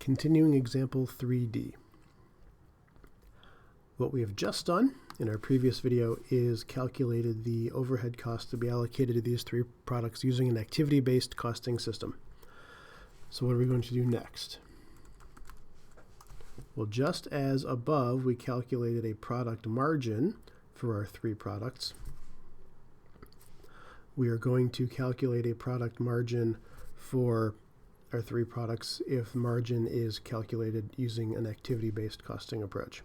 Continuing example 3D. What we have just done in our previous video is calculated the overhead cost to be allocated to these three products using an activity-based costing system. So what are we going to do next? Well, just as above, we calculated a product margin for our three products. We are going to calculate a product margin for our three products if margin is calculated using an activity-based costing approach.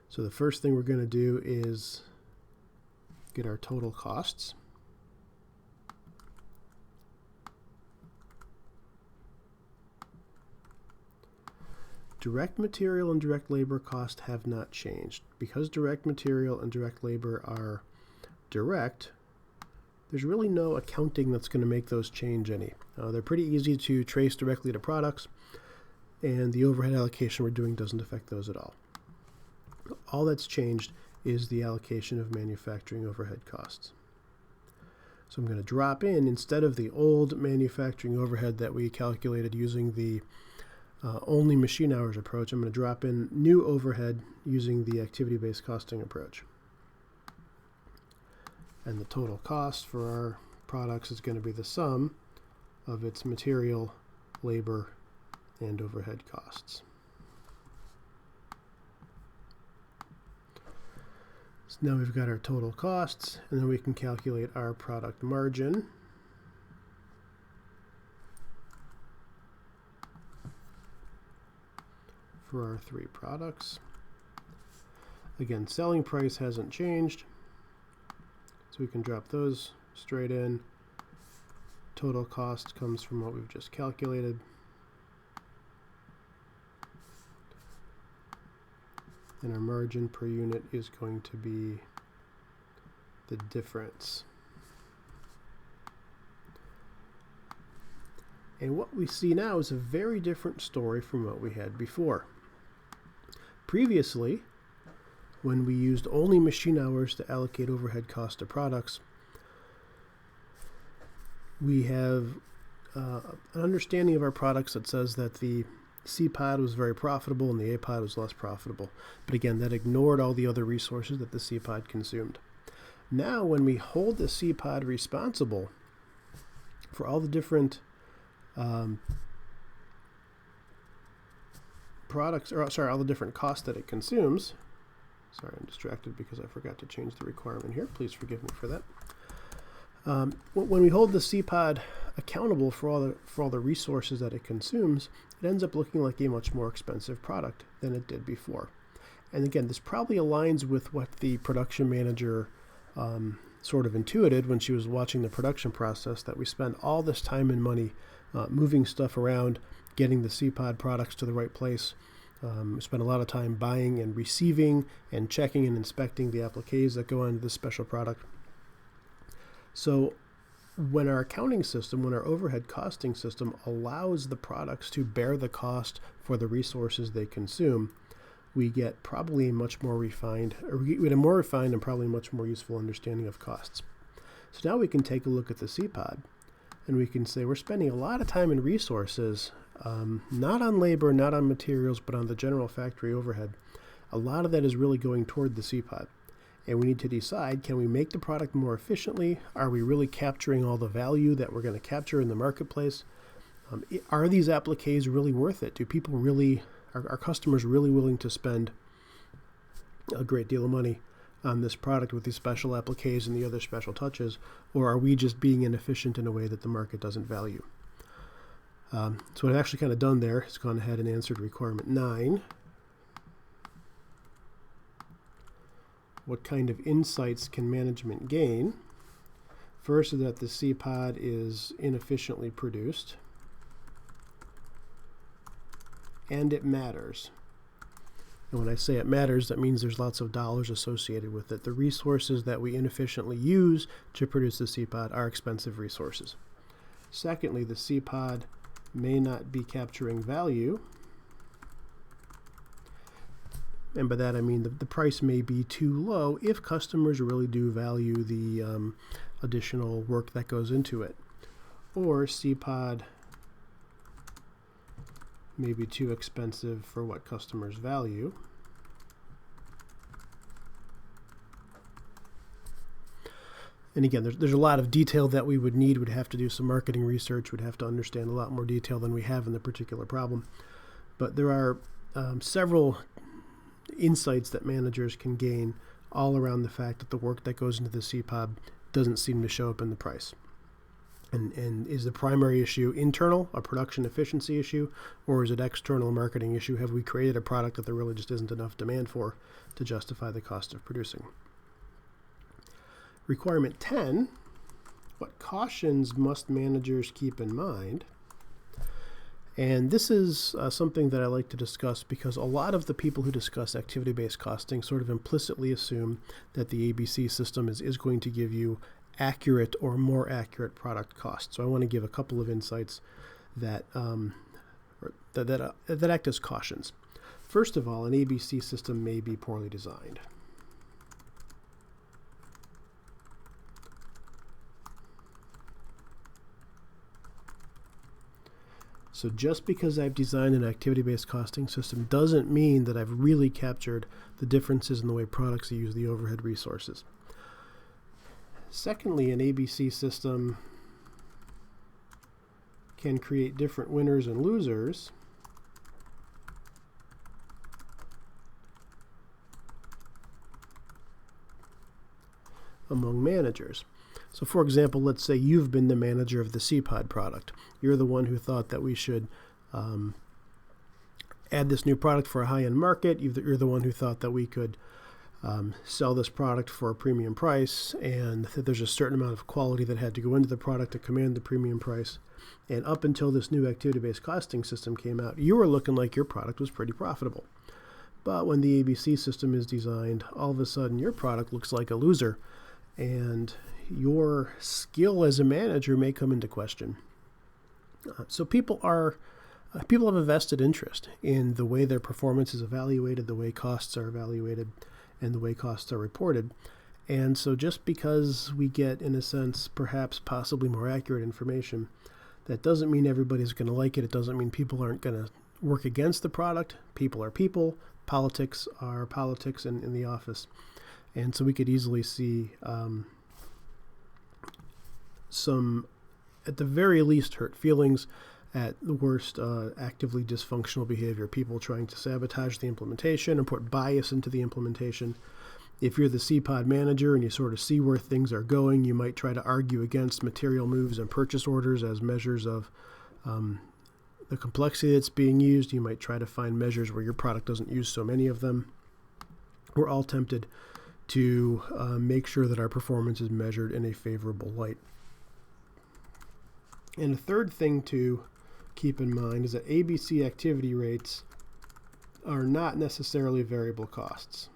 So the first thing we're going to do is get our total costs. Direct material and direct labor cost have not changed. Because direct material and direct labor are direct, there's really no accounting that's going to make those change any. They're pretty easy to trace directly to products, and the overhead allocation we're doing doesn't affect those at all. All that's changed is the allocation of manufacturing overhead costs. So I'm going to drop in, instead of the old manufacturing overhead that we calculated using the only machine hours approach, I'm going to drop in new overhead using the activity-based costing approach. And the total cost for our products is going to be the sum of its material, labor, and overhead costs. So now we've got our total costs, and then we can calculate our product margin. For our three products. Again, selling price hasn't changed, so we can drop those straight in. Total cost comes from what we've just calculated. And our margin per unit is going to be the difference. And what we see now is a very different story from what we had before. Previously, when we used only machine hours to allocate overhead cost to products, we have an understanding of our products that says that the C pod was very profitable and the A pod was less profitable. But again, that ignored all the other resources that the C pod consumed. Now, when we hold the C pod responsible for all the different products, or sorry, all the different costs that it consumes. Sorry, I'm distracted because I forgot to change the requirement here. Please forgive me for that. When we hold the C pod accountable for all the resources that it consumes, it ends up looking like a much more expensive product than it did before. And again, this probably aligns with what the production manager sort of intuited when she was watching the production process, that we spend all this time and money moving stuff around, getting the C pod products to the right place. We spend a lot of time buying and receiving and checking and inspecting the appliques that go onto this special product. So when our accounting system, when our overhead costing system allows the products to bear the cost for the resources they consume, we get probably a much more refined, or we get a more refined and probably much more useful understanding of costs. So now we can take a look at the C pod, and we can say we're spending a lot of time and resources, not on labor, not on materials, but on the general factory overhead. A lot of that is really going toward the C pod. And we need to decide, can we make the product more efficiently? Are we really capturing all the value that we're going to capture in the marketplace? Are these appliques really worth it? Do people really, are customers really willing to spend a great deal of money on this product with these special appliques and the other special touches? Or are we just being inefficient in a way that the market doesn't value? So what I've actually kind of done there is gone ahead and answered requirement 9. What kind of insights can management gain? First is that the C pod is inefficiently produced, and it matters. And when I say it matters, that means there's lots of dollars associated with it. The resources that we inefficiently use to produce the C pod are expensive resources. Secondly, the C pod may not be capturing value. And by that I mean the price may be too low if customers really do value the additional work that goes into it. Or C pod maybe too expensive for what customers value. And again, there's a lot of detail that we would need. We'd have to do some marketing research. We'd have to understand a lot more detail than we have in the particular problem. But there are several insights that managers can gain all around the fact that the work that goes into the CPOB doesn't seem to show up in the price. And is the primary issue internal, a production efficiency issue, or is it external, a marketing issue? Have we created a product that there really just isn't enough demand for to justify the cost of producing? Requirement 10, what cautions must managers keep in mind? And this is something that I like to discuss because a lot of the people who discuss activity-based costing sort of implicitly assume that the ABC system is going to give you accurate or more accurate product costs. So I want to give a couple of insights that act as cautions. First of all, an ABC system may be poorly designed. So just because I've designed an activity-based costing system doesn't mean that I've really captured the differences in the way products use the overhead resources. Secondly, an ABC system can create different winners and losers among managers. So for example, let's say you've been the manager of the CPOD product. You're the one who thought that we should add this new product for a high-end market. You're the one who thought that we could sell this product for a premium price, and that there's a certain amount of quality that had to go into the product to command the premium price. And up until this new activity-based costing system came out, you were looking like your product was pretty profitable. But when the ABC system is designed, all of a sudden your product looks like a loser, and your skill as a manager may come into question. So people have a vested interest in the way their performance is evaluated, the way costs are evaluated, and the way costs are reported. And so just because we get, in a sense, perhaps possibly more accurate information, that doesn't mean everybody's going to like it. It doesn't mean people aren't going to work against the product. People are people. Politics are politics in the office. And so we could easily see some, at the very least, hurt feelings, at the worst, actively dysfunctional behavior, people trying to sabotage the implementation and put bias into the implementation. If you're the CPOD manager and you sort of see where things are going, you might try to argue against material moves and purchase orders as measures of the complexity that's being used. You might try to find measures where your product doesn't use so many of them. We're all tempted to make sure that our performance is measured in a favorable light. And a third thing to keep in mind is that ABC activity rates are not necessarily variable costs.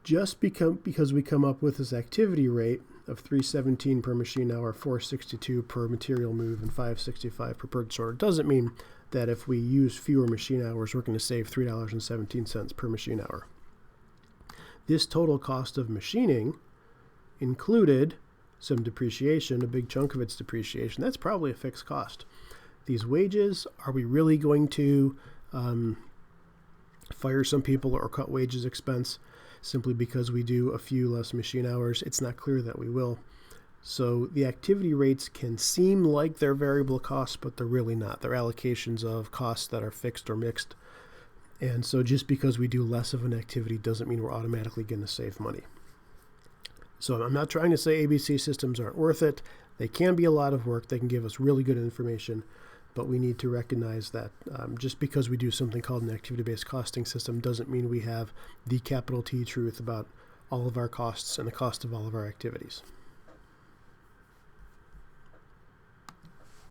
Just because we come up with this activity rate of 317 per machine hour, 462 per material move, and 565 per purchase order doesn't mean that if we use fewer machine hours, we're going to save $3.17 per machine hour. This total cost of machining included some depreciation, a big chunk of its depreciation. That's probably a fixed cost. These wages, are we really going to fire some people or cut wages expense simply because we do a few less machine hours? It's not clear that we will. So the activity rates can seem like they're variable costs, but they're really not. They're allocations of costs that are fixed or mixed. And so just because we do less of an activity doesn't mean we're automatically going to save money. So I'm not trying to say ABC systems aren't worth it. They can be a lot of work. They can give us really good information, but we need to recognize that just because we do something called an activity-based costing system doesn't mean we have the capital T truth about all of our costs and the cost of all of our activities.